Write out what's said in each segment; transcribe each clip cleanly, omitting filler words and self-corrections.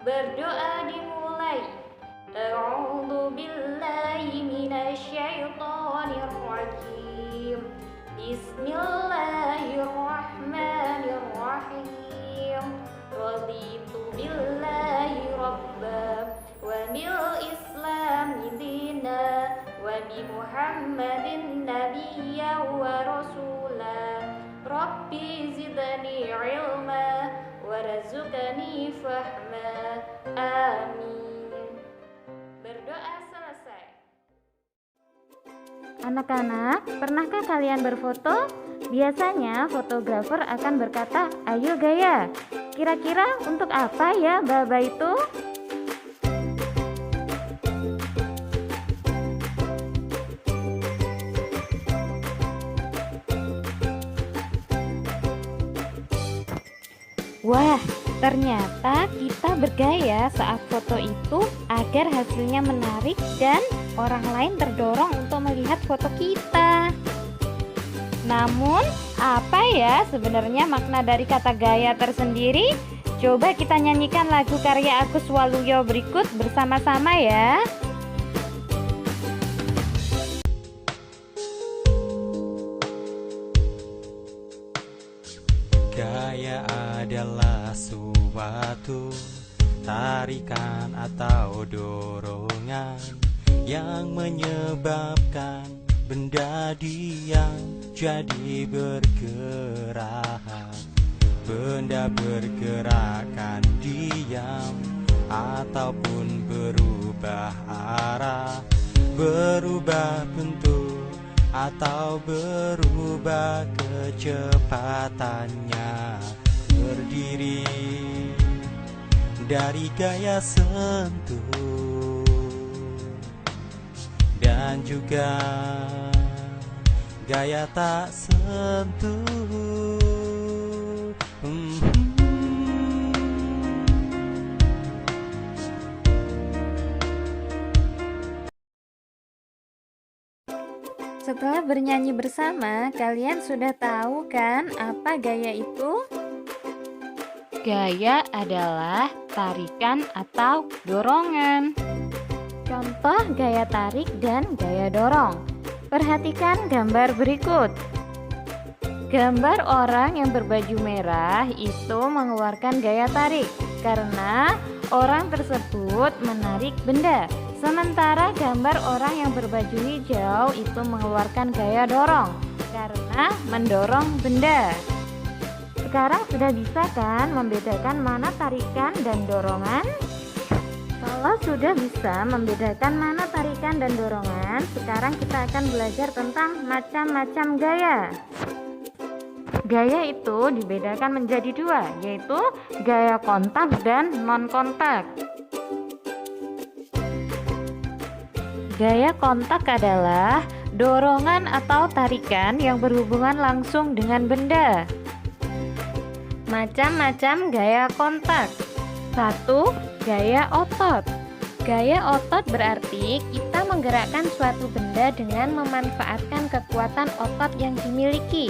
Berdoa dimulai. A'udzu billahi minasyaitonir rajim. Bismillahirrahmanirrahim. Raditu billahi rabba wa bil islami dina wa bi Muhammadin nabiyya wa rasula. Rabbi zidni ilma warzuqni fahma. Amin. Berdoa selesai. Anak-anak, pernahkah kalian berfoto? Biasanya fotografer akan berkata, "Ayo gaya." Kira-kira untuk apa ya Baba itu? Wah, ternyata kita bergaya saat foto itu agar hasilnya menarik dan orang lain terdorong untuk melihat foto kita. Namun, apa ya sebenarnya makna dari kata gaya tersendiri? Coba kita nyanyikan lagu karya Agus Waluyo berikut bersama-sama ya. Gaya adalah suatu tarikan atau dorongan yang menyebabkan benda diam jadi bergerak. Benda bergerakan diam ataupun berubah arah, berubah bentuk atau berubah kecepatannya, terdiri dari gaya sentuh dan juga gaya tak sentuh. Setelah bernyanyi bersama, kalian sudah tahu kan apa gaya itu? Gaya adalah tarikan atau dorongan. Contoh gaya tarik dan gaya dorong. Perhatikan gambar berikut. Gambar orang yang berbaju merah itu mengeluarkan gaya tarik karena orang tersebut menarik benda. Sementara gambar orang yang berbaju hijau itu mengeluarkan gaya dorong karena mendorong benda. Sekarang sudah bisa kan membedakan mana tarikan dan dorongan? Kalau sudah bisa membedakan mana tarikan dan dorongan, sekarang kita akan belajar tentang macam-macam gaya. Gaya itu dibedakan menjadi dua, yaitu gaya kontak dan non-kontak. Gaya kontak adalah dorongan atau tarikan yang berhubungan langsung dengan benda. Macam-macam gaya kontak. 1. Gaya otot. Gaya otot berarti kita menggerakkan suatu benda dengan memanfaatkan kekuatan otot yang dimiliki,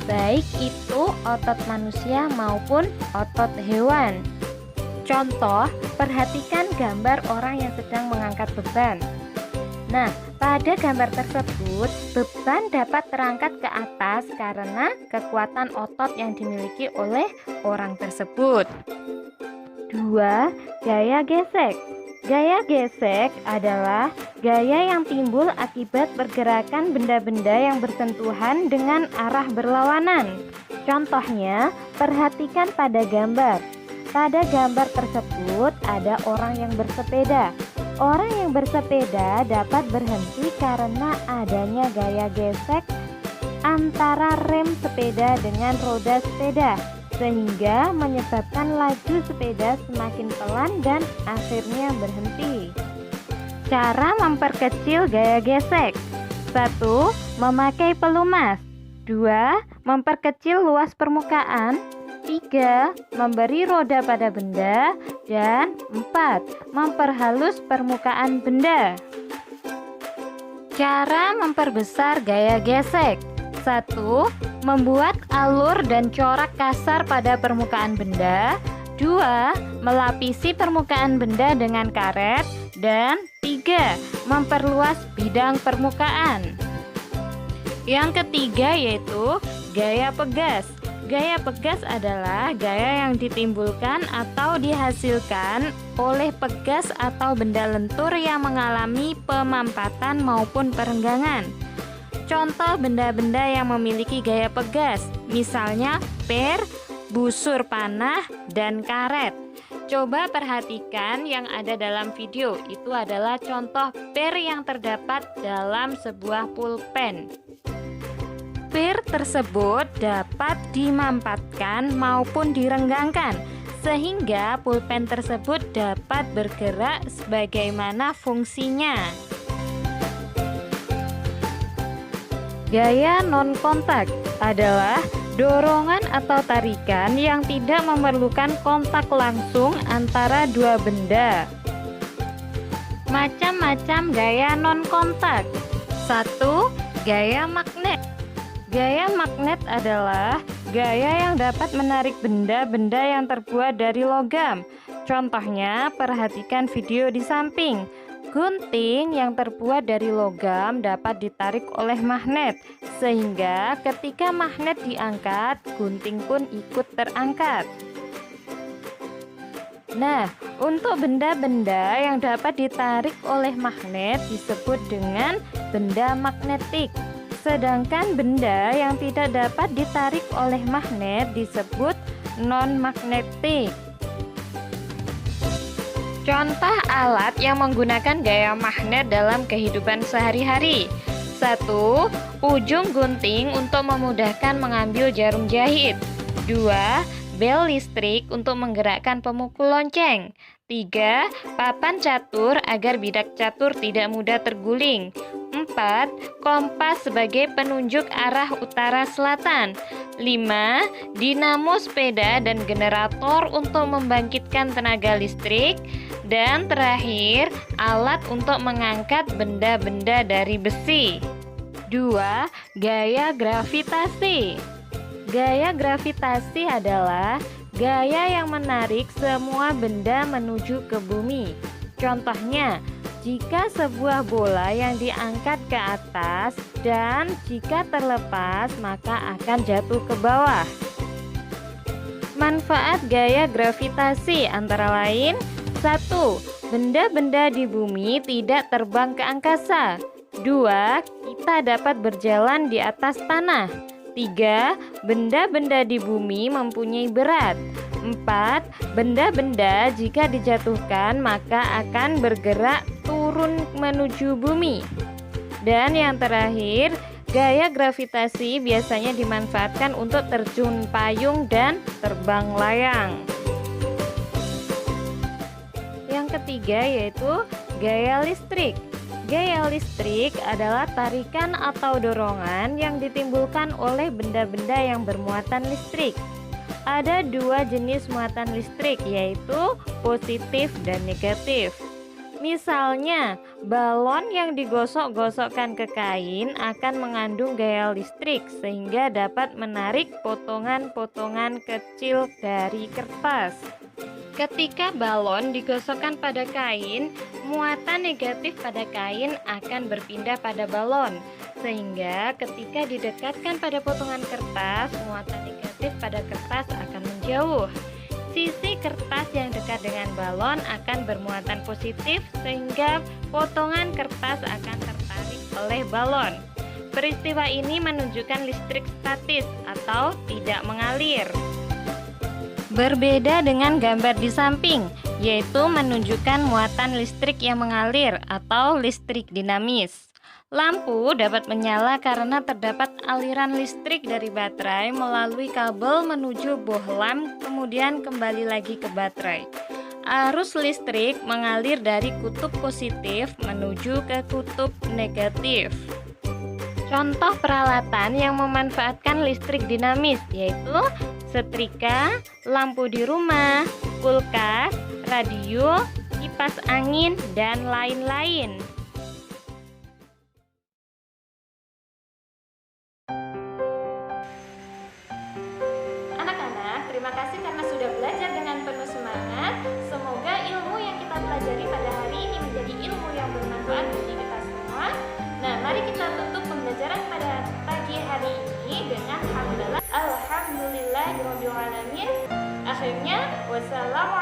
baik itu otot manusia maupun otot hewan. Contoh, perhatikan gambar orang yang sedang mengangkat beban. Nah, pada gambar tersebut, beban dapat terangkat ke atas karena kekuatan otot yang dimiliki oleh orang tersebut. 2. Gaya gesek. Gaya gesek adalah gaya yang timbul akibat pergerakan benda-benda yang bersentuhan dengan arah berlawanan. Contohnya, perhatikan pada gambar. Pada gambar tersebut ada orang yang bersepeda. Orang yang bersepeda dapat berhenti karena adanya gaya gesek antara rem sepeda dengan roda sepeda, sehingga menyebabkan laju sepeda semakin pelan dan akhirnya berhenti. Cara memperkecil gaya gesek. 1. Memakai pelumas. 2. Memperkecil luas permukaan. 3. Memberi roda pada benda. Dan 4. Memperhalus permukaan benda. Cara memperbesar gaya gesek. 1. Membuat alur dan corak kasar pada permukaan benda. 2. Melapisi permukaan benda dengan karet. Dan 3. Memperluas bidang permukaan. Yang ketiga yaitu gaya pegas. Gaya pegas adalah gaya yang ditimbulkan atau dihasilkan oleh pegas atau benda lentur yang mengalami pemampatan maupun perenggangan. Contoh benda-benda yang memiliki gaya pegas, misalnya per, busur panah, dan karet. Coba perhatikan yang ada dalam video, itu adalah contoh per yang terdapat dalam sebuah pulpen. Per tersebut dapat dimampatkan maupun direnggangkan, sehingga pulpen tersebut dapat bergerak sebagaimana fungsinya. Gaya non-kontak adalah dorongan atau tarikan yang tidak memerlukan kontak langsung antara dua benda. Macam-macam gaya non-kontak. 1. Gaya magnet. Gaya magnet adalah gaya yang dapat menarik benda-benda yang terbuat dari logam. Contohnya, perhatikan video di samping. Gunting yang terbuat dari logam dapat ditarik oleh magnet, sehingga ketika magnet diangkat, gunting pun ikut terangkat. Nah, untuk benda-benda yang dapat ditarik oleh magnet disebut dengan benda magnetik. Sedangkan benda yang tidak dapat ditarik oleh magnet disebut non-magnetik. Contoh alat yang menggunakan gaya magnet dalam kehidupan sehari-hari. 1. Ujung gunting untuk memudahkan mengambil jarum jahit. 2. Bel listrik untuk menggerakkan pemukul lonceng. 3. Papan catur agar bidak catur tidak mudah terguling. 4. Kompas sebagai penunjuk arah utara selatan. 5. Dinamo sepeda dan generator untuk membangkitkan tenaga listrik. Dan terakhir, alat untuk mengangkat benda-benda dari besi. 2. Gaya gravitasi. Gaya gravitasi adalah gaya yang menarik semua benda menuju ke bumi. Contohnya, jika sebuah bola yang diangkat ke atas dan jika terlepas maka akan jatuh ke bawah. Manfaat gaya gravitasi antara lain: 1. Benda-benda di bumi tidak terbang ke angkasa. 2. Kita dapat berjalan di atas tanah. 3. Benda-benda di bumi mempunyai berat. 4. Benda-benda jika dijatuhkan maka akan bergerak turun menuju bumi. Dan yang terakhir, gaya gravitasi biasanya dimanfaatkan untuk terjun payung dan terbang layang. Yang ketiga yaitu gaya listrik. Gaya listrik adalah tarikan atau dorongan yang ditimbulkan oleh benda-benda yang bermuatan listrik. Ada dua jenis muatan listrik, yaitu positif dan negatif. Misalnya, balon yang digosok-gosokkan ke kain akan mengandung gaya listrik sehingga dapat menarik potongan-potongan kecil dari kertas. Ketika balon digosokkan pada kain, muatan negatif pada kain akan berpindah pada balon, sehingga ketika didekatkan pada potongan kertas, muatan negatif pada kertas akan menjauh. Sisi kertas yang dekat dengan balon akan bermuatan positif, sehingga potongan kertas akan tertarik oleh balon. Peristiwa ini menunjukkan listrik statis atau tidak mengalir. Berbeda dengan gambar di samping, yaitu menunjukkan muatan listrik yang mengalir atau listrik dinamis. Lampu dapat menyala karena terdapat aliran listrik dari baterai melalui kabel menuju bohlam, kemudian kembali lagi ke baterai. Arus listrik mengalir dari kutub positif menuju ke kutub negatif. Contoh peralatan yang memanfaatkan listrik dinamis yaitu setrika, lampu di rumah, kulkas, radio, kipas angin, dan lain-lain. Anak-anak, terima kasih karena sudah belajar dengan penuh Wassalamualaikum